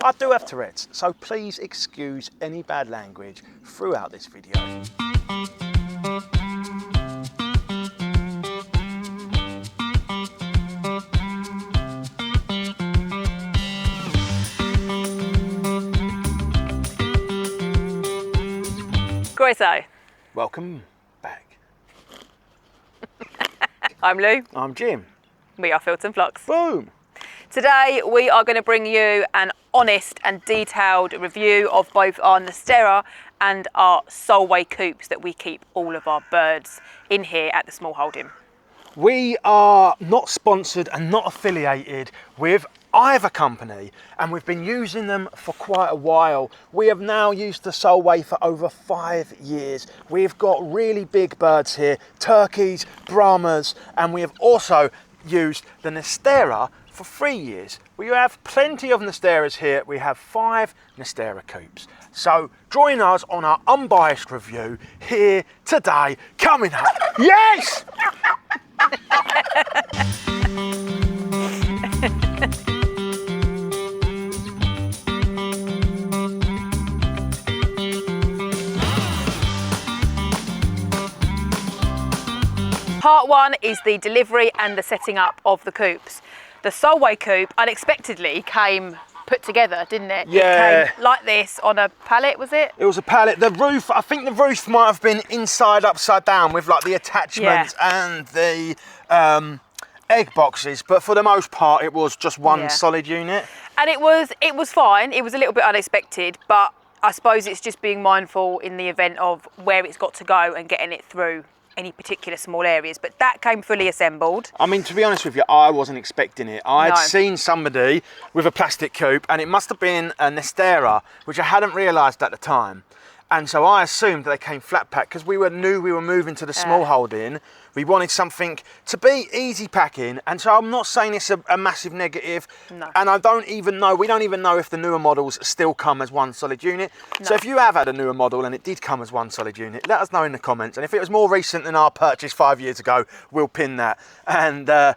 I do have Tourette's, so please excuse any bad language throughout this video. Groiso. Welcome back. I'm Lou. I'm Jim. We are Filton Flocks. Boom! Today we are going to bring you an honest and detailed review of both our Nestera and our Solway coops that we keep all of our birds in here at the small holding. We are not sponsored and not affiliated with either company, and we've been using them for quite a while. We have now used the Solway for over 5 years. We've got really big birds here, turkeys, Brahmas, and we have also used the Nestera for 3 years. We have plenty of Nesteras here. We have 5 Nestera coops. So join us on our unbiased review here today, coming up. Yes! Part 1 is the delivery and the setting up of the coops. The Solway coop unexpectedly came put together, didn't it? Yeah. It came like this on a pallet, was it? It was a pallet. The roof, I think the roof might have been inside upside down with like the attachments and the egg boxes, but for the most part it was just one solid unit. And it was fine. It was a little bit unexpected, but I suppose it's just being mindful in the event of where it's got to go and getting it through any particular small areas, but that came fully assembled. I mean, to be honest with you, I wasn't expecting it. I had seen somebody with a plastic coop, and it must have been a Nestera, which I hadn't realised at the time. And so I assumed that they came flat packed because we knew we were moving to the small holding. We wanted something to be easy packing, and so I'm not saying it's a massive negative. No. And we don't even know if the newer models still come as one solid unit. No. So if you have had a newer model and it did come as one solid unit, let us know in the comments. And if it was more recent than our purchase 5 years ago, we'll pin that. And I'm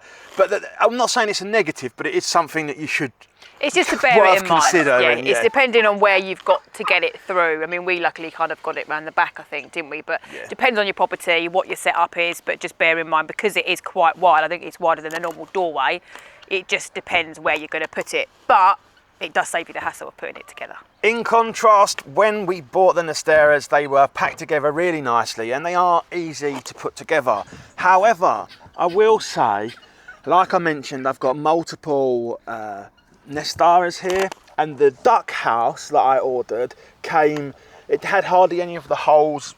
not saying it's a negative, but it is something that you should. It's just to bear it in mind. It's depending on where you've got to get it through. I mean, we luckily kind of got it round the back, I think, didn't we? But depends on your property, what your setup is, but just bear in mind, because it is quite wide, I think it's wider than a normal doorway, it just depends where you're going to put it. But it does save you the hassle of putting it together. In contrast, when we bought the Nesteras, they were packed together really nicely and they are easy to put together. However, I will say, like I mentioned, I've got multiple Nesteras here, and the duck house that I ordered it had hardly any of the holes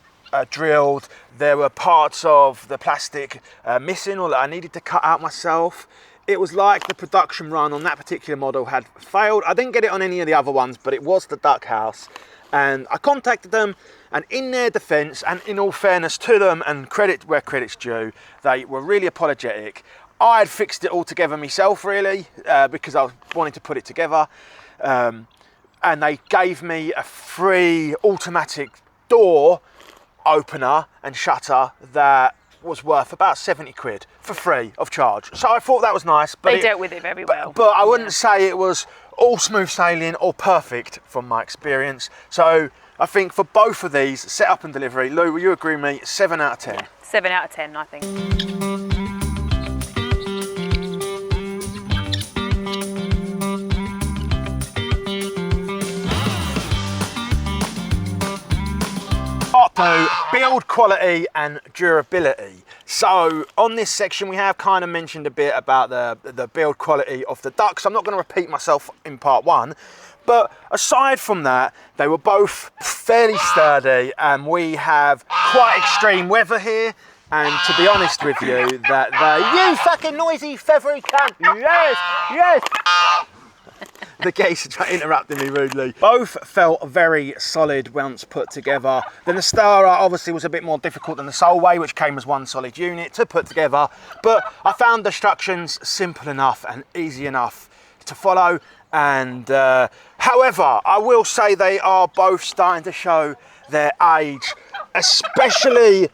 drilled. There were parts of the plastic missing or that I needed to cut out myself. It was like the production run on that particular model had failed. I didn't get it on any of the other ones, but it was the duck house. And I contacted them, and in their defense, and in all fairness to them, and credit where credit's due, they were really apologetic. I had fixed it all together myself, really, because I wanted to put it together. And they gave me a free automatic door opener and shutter that was worth about 70 quid for free of charge. So I thought that was nice. But they dealt with it very well. But I wouldn't say it was all smooth sailing or perfect from my experience. So I think for both of these, setup and delivery, Lou, will you agree with me? 7 out of 10. 7 out of 10, I think. So, build quality and durability. So on this section we have kind of mentioned a bit about the build quality of the ducks. I'm not going to repeat myself in part 1, but aside from that, they were both fairly sturdy, and we have quite extreme weather here. And to be honest with you, you fucking noisy feathery cunt, yes. The geese are trying to interrupt me rudely. Both felt very solid once put together. The Nestera obviously was a bit more difficult than the Solway, which came as one solid unit to put together. But I found the instructions simple enough and easy enough to follow. And however, I will say they are both starting to show their age, especially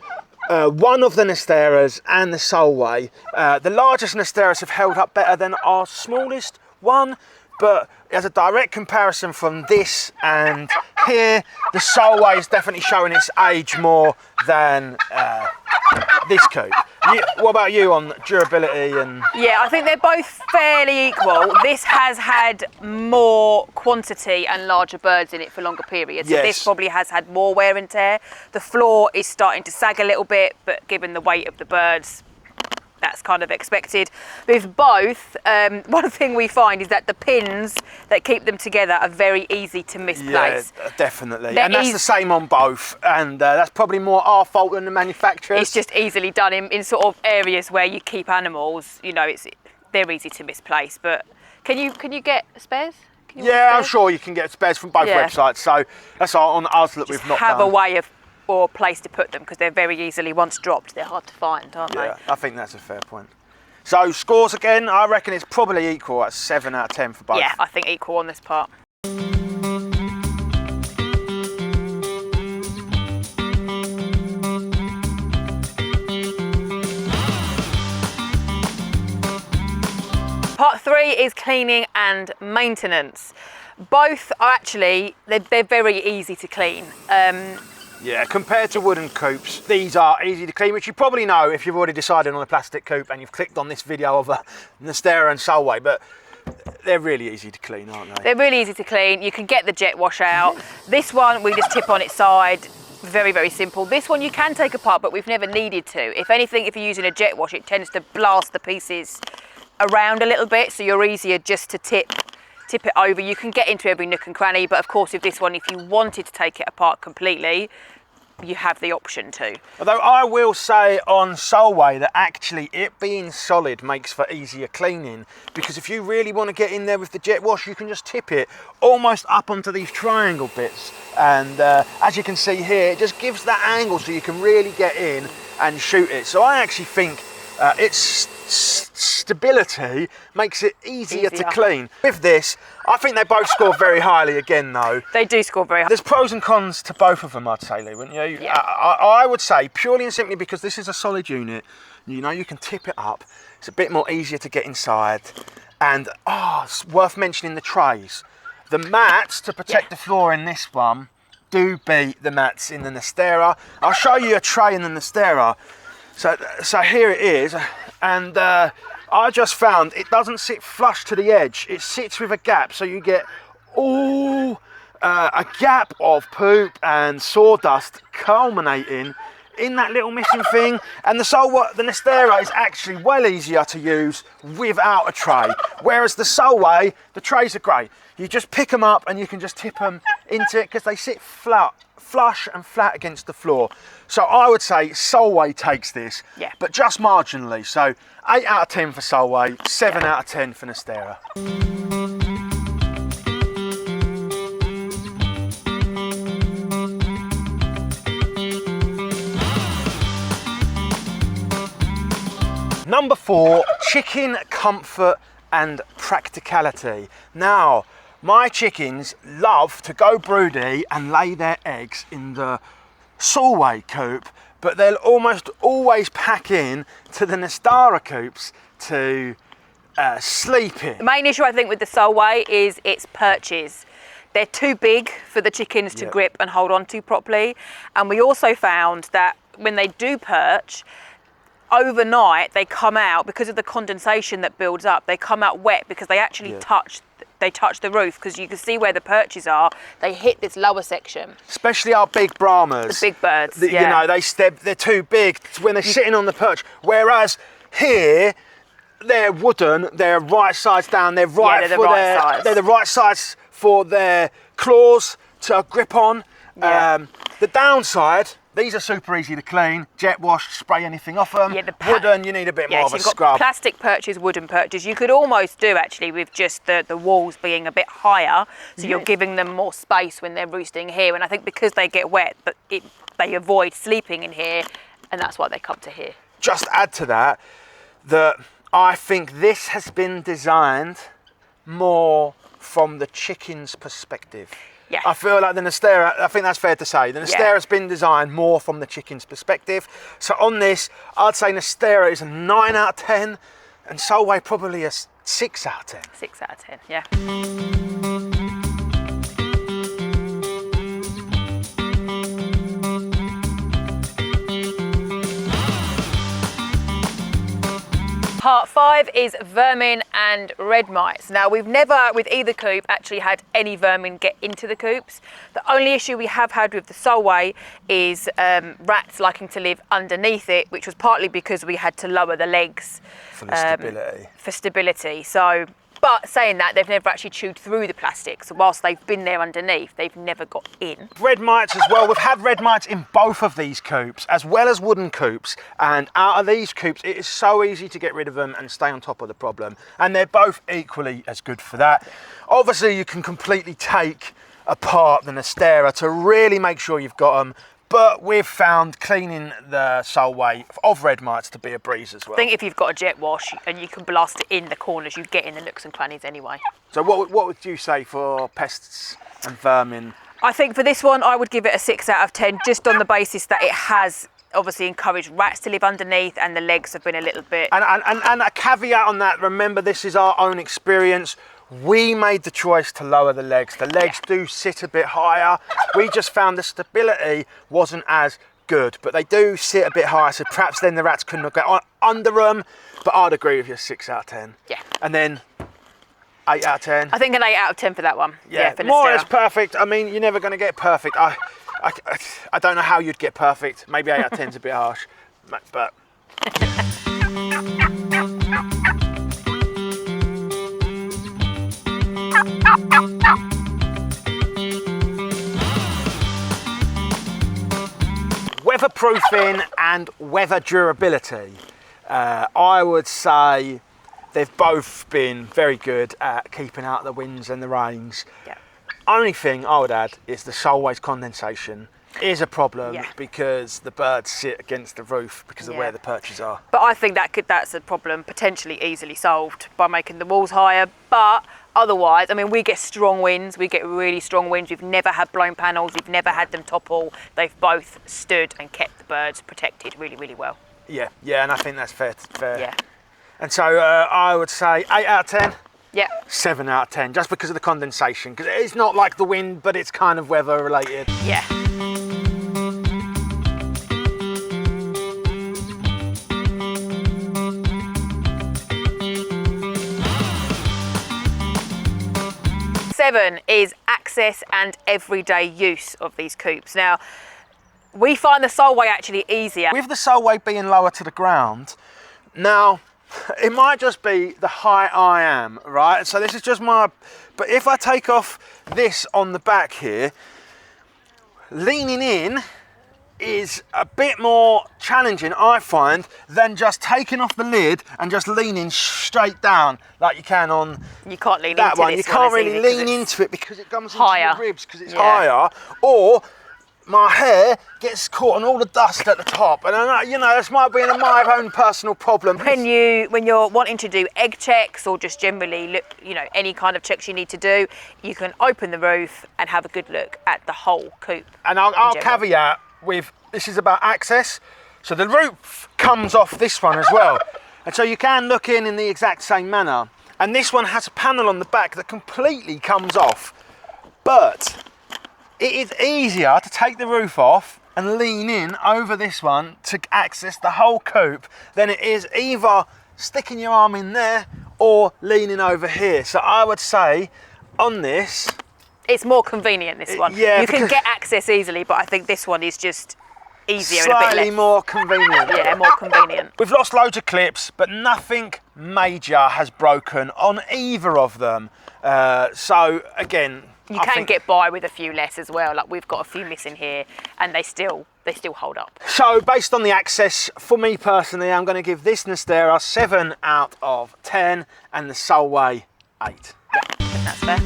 one of the Nesteras and the Solway. The largest Nesteras have held up better than our smallest one. but as a direct comparison from this and here, the Solway is definitely showing its age more than this coop. What about you on durability and? Yeah, I think they're both fairly equal. This has had more quantity and larger birds in it for longer periods. So yes. This probably has had more wear and tear. The floor is starting to sag a little bit, but given the weight of the birds, that's kind of expected. With both, one thing we find is that the pins that keep them together are very easy to misplace. Yeah, definitely. And that's the same on both. And that's probably more our fault than the manufacturers. It's just easily done in sort of areas where you keep animals. You know, they're easy to misplace. But can you get spares? Yeah, I'm sure you can get spares from both websites. So that's on us that we've not done. Have a way of or place to put them, because they're very easily, once dropped, they're hard to find, aren't they? Yeah, I think that's a fair point. So scores again, I reckon it's probably equal at 7 out of 10 for both. Yeah, I think equal on this part. Part 3 is cleaning and maintenance. Both are actually, they're very easy to clean. Yeah, compared to wooden coops, these are easy to clean, which you probably know if you've already decided on a plastic coop and you've clicked on this video of a Nestera and Solway, but they're really easy to clean, aren't they? They're really easy to clean. You can get the jet wash out. This one, we just tip on its side. Very, very simple. This one you can take apart, but we've never needed to. If anything, if you're using a jet wash, it tends to blast the pieces around a little bit, so you're easier just to tip it over. You can get into every nook and cranny, but of course with this one, if you wanted to take it apart completely, you have the option to. Although I will say on Solway that actually it being solid makes for easier cleaning, because if you really want to get in there with the jet wash, you can just tip it almost up onto these triangle bits, and as you can see here, it just gives that angle so you can really get in and shoot it. So I actually think its stability makes it easier to clean. With this, I think they both score very highly again though. They do score very high. There's pros and cons to both of them, I'd say, Lee, wouldn't you? Yeah. I would say purely and simply because this is a solid unit, you know, you can tip it up. It's a bit more easier to get inside. And it's worth mentioning the trays. The mats to protect the floor in this one do beat the mats in the Nestera. I'll show you a tray in the Nestera. So here it is, and I just found it doesn't sit flush to the edge. It sits with a gap, so you get a gap of poop and sawdust culminating in that little missing thing. And the Nestera is actually well easier to use without a tray, whereas the Solway, the trays are great. You just pick them up and you can just tip them into it because they sit flush and flat against the floor. So I would say Solway takes this, but just marginally. So 8 out of 10 for Solway, 7 out of 10 for Nestera. Number 4, chicken comfort and practicality. Now, my chickens love to go broody and lay their eggs in the Solway coop, but they'll almost always pack in to the Nestera coops to sleep in. The main issue I think with the Solway is its perches. They're too big for the chickens to grip and hold on to properly. And we also found that when they do perch, overnight they come out, because of the condensation that builds up, they come out wet because they actually touch the roof, because you can see where the perches are. They hit this lower section. Especially our big Brahmas. The big birds, You know, they're too big when they're sitting on the perch. Whereas here, they're wooden, they're right sides down, they're they're the right size for their claws to grip on. The downside, these are super easy to clean. Jet wash, spray anything off them. Wooden, you need a bit more of a scrub. Got plastic perches, wooden perches. You could almost do actually with just the walls being a bit higher, so you're giving them more space when they're roosting here. And I think because they get wet, but they avoid sleeping in here, and that's why they come to here. Just add to that, that I think this has been designed more from the chicken's perspective. Yeah. I feel like the Nestera, I think that's fair to say, the Nestera's been designed more from the chicken's perspective. So on this, I'd say Nestera is a 9 out of 10, and Solway probably a 6 out of 10. 6 out of 10, yeah. Part 5 is vermin and red mites. Now, we've never, with either coop, actually had any vermin get into the coops. The only issue we have had with the Solway is rats liking to live underneath it, which was partly because we had to lower the legs For the stability. For stability. So, but saying that, they've never actually chewed through the plastic. So whilst they've been there underneath, they've never got in. Red mites as well. We've had red mites in both of these coops, as well as wooden coops. And out of these coops, it is so easy to get rid of them and stay on top of the problem. And they're both equally as good for that. Obviously, you can completely take apart the Nestera to really make sure you've got them. But we've found cleaning the Solway of red mites to be a breeze as well. I think if you've got a jet wash and you can blast it in the corners, you get in the nooks and crannies anyway. So what would you say for pests and vermin? I think for this one, I would give it a 6 out of 10, just on the basis that it has obviously encouraged rats to live underneath and the legs have been a little bit... And a caveat on that, remember this is our own experience. We made the choice to lower the legs. The legs do sit a bit higher. We just found the stability wasn't as good, but they do sit a bit higher, so perhaps then the rats couldn't get under them. But I'd agree with you, 6 out of 10. Yeah. And then 8 out of 10. I think an 8 out of 10 for that one. Yeah, for more or Nestera. less perfect. I mean, you're never going to get perfect. I don't know how you'd get perfect. Maybe 8 out of 10 is a bit harsh, but... Weatherproofing and weather durability. I would say they've both been very good at keeping out the winds and the rains. Yeah. Only thing I would add is the Solway's condensation is a problem Yeah. because the birds sit against the roof because of where the perches are. But I think that's a problem potentially easily solved by making the walls higher. But otherwise, I mean, we get strong winds, we get really strong winds. We've never had blown panels, we've never had them topple. They've both stood and kept the birds protected really, really well. Yeah, and I think that's fair. Yeah. And so I would say 8 out of 10. Yeah. 7 out of 10, just because of the condensation. Because it's not like the wind, but it's kind of weather related. Yeah. Seven is access and everyday use of these coops. Now, we find the Solway actually easier. With the Solway being lower to the ground, now, it might just be the height I am, right? So this is just my, but if I take off this on the back here, leaning in is a bit more challenging, I find, than just taking off the lid and just leaning straight down like you can on you can't lean that into one. this You can't one really lean into it because it comes higher. into the ribs because it's higher, or my hair gets caught on all the dust at the top, and I know, you know, this might be my own personal problem. When you're wanting to do egg checks or just generally look, you know, any kind of checks you need to do, you can open the roof and have a good look at the whole coop. And I'll caveat with, this is about access, so the roof comes off this one as well, and so you can look in the exact same manner. And this one has a panel on the back that completely comes off, but it is easier to take the roof off and lean in over this one to access the whole coop than it is either sticking your arm in there or leaning over here. So I would say on this, it's more convenient, this one. Yeah, you can get access easily, but I think this one is just easier and a bit slightly less. more convenient. Yeah, more convenient. We've lost loads of clips, but nothing major has broken on either of them. So again, you can get by with a few less as well. Like we've got a few missing here, and they still hold up. So based on the access, for me personally, I'm going to give this Nestera 7 out of 10 and the Solway 8. Yeah, I think that's fair.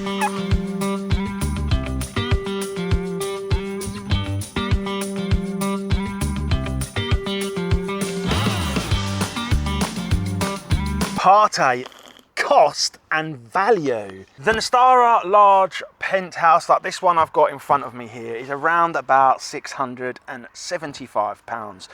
Part 8, cost and value. The Nestera large penthouse, like this one I've got in front of me here, is around about £675,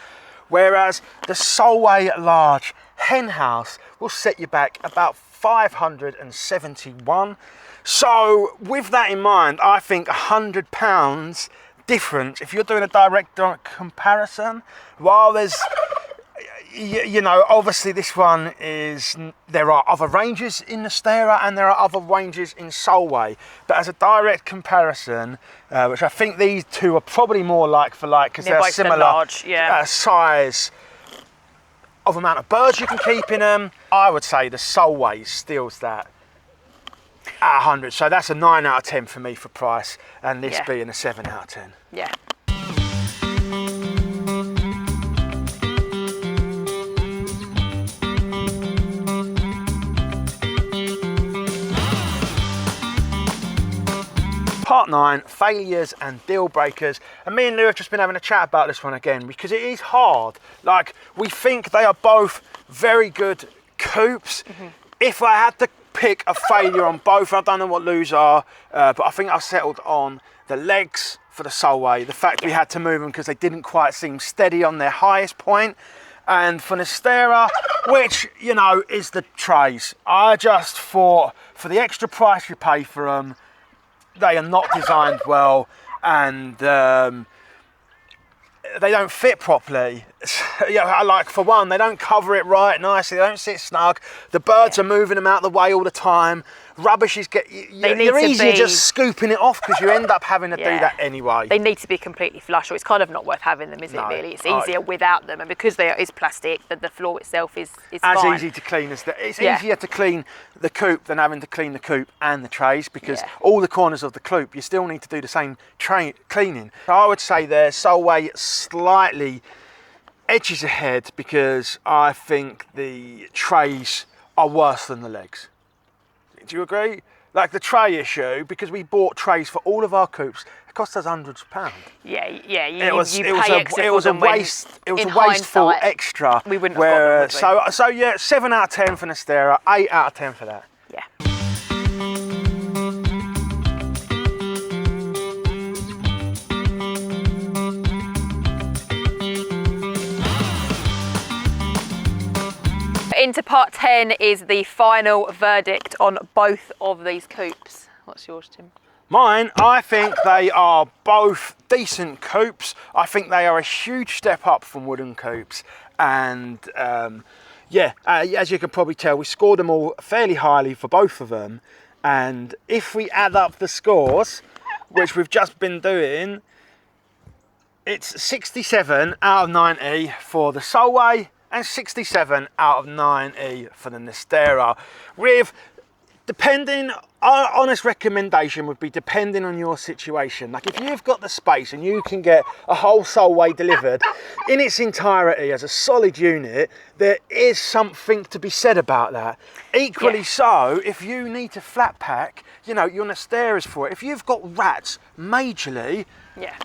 whereas the Solway large hen house will set you back about £571. So with that in mind, I think £100 difference, if you're doing a direct comparison, while there's, you know, obviously this one is, there are other ranges in Nestera and there are other ranges in Solway, but as a direct comparison, which I think these two are probably more like for like, because they're similar large, size of amount of birds you can keep in them, I would say the Solway steals that at 100. So that's a 9 out of 10 for me for price, and this being a 7 out of 10. Yeah. Part 9, failures and deal breakers. And me and Lou have just been having a chat about this one again, because it is hard. Like, we think they are both very good coops. If I had to pick a failure on both, I don't know what Lou's are, but I think I've settled on the legs for the Solway. The fact we had to move them because they didn't quite seem steady on their highest point. And for Nestera, which, you know, is the trays. I just thought, for the extra price you pay for them, they are not designed well, and they don't fit properly. Yeah, like, for one, they don't cover it right nicely, they don't sit snug, the birds are moving them out the way all the time, rubbish is you're easier just scooping it off, because you end up having to do that anyway. They need to be completely flush, or it's kind of not worth having them, is it really? It's easier without them, and because is plastic, the floor itself is as fine. easy to clean as it's easier to clean the coop than having to clean the coop and the trays, because all the corners of the coop you still need to do the same cleaning. So I would say their Solway slightly edges ahead, because I think the trays are worse than the legs. Do you agree? Like the tray issue, because we bought trays for all of our coops, it cost us hundreds of pounds. Yeah. It was a wasteful extra. We wouldn't have got them, so yeah, 7 out of 10 for Nestera, 8 out of 10 for that. Yeah. Into part 10 is the final verdict on both of these coops. What's yours, Tim? Mine, I think they are both decent coops. I think they are a huge step up from wooden coops. And as you can probably tell, we scored them all fairly highly for both of them. And if we add up the scores, which we've just been doing, it's 67 out of 90 for the Solway, and 67 out of 90 for the Nestera. With, depending, our honest recommendation would be depending on your situation. Like, if you've got the space and you can get a whole Solway delivered in its entirety as a solid unit, there is something to be said about that. Equally so, if you need to flat pack, you know, your Nesteras for it. If you've got rats majorly,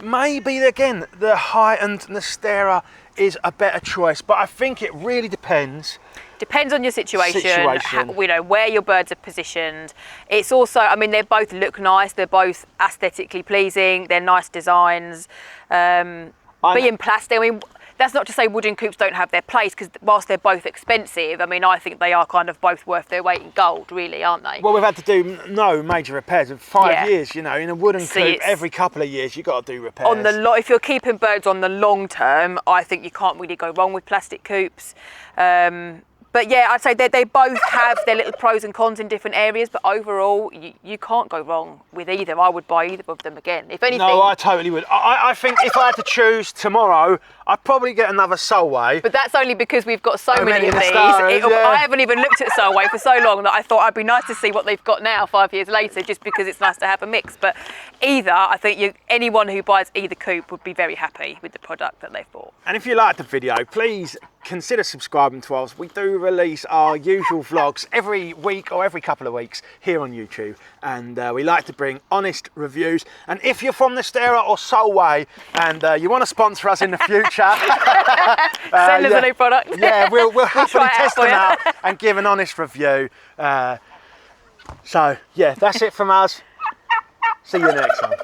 maybe again the high-end Nestera is a better choice, but I think it really depends. Depends on your situation. You know, where your birds are positioned. It's also, I mean, they both look nice, they're both aesthetically pleasing, they're nice designs. Being plastic, I mean, that's not to say wooden coops don't have their place, because whilst they're both expensive, I mean, I think they are kind of both worth their weight in gold, really, aren't they? Well, we've had to do no major repairs in 5 years, you know. In a wooden coop, every couple of years, you've got to do repairs. On the if you're keeping birds on the long term, I think you can't really go wrong with plastic coops. But yeah, I'd say they both have their little pros and cons in different areas, but overall, you can't go wrong with either. I would buy either of them again. If anything... No, I totally would. I think if I had to choose tomorrow, I'd probably get another Solway. But that's only because we've got so many of these. I haven't even looked at Solway for so long that I thought it'd be nice to see what they've got now 5 years later, just because it's nice to have a mix. But either, I think anyone who buys either coop would be very happy with the product that they've bought. And if you liked the video, please consider subscribing to us. We do release our usual vlogs every week or every couple of weeks here on YouTube, and we like to bring honest reviews. And if you're from Nestera or Solway and you want to sponsor us in the future, send us a new product. Yeah, we'll happily test them out and give an honest review. So yeah, that's it from us. See you next time.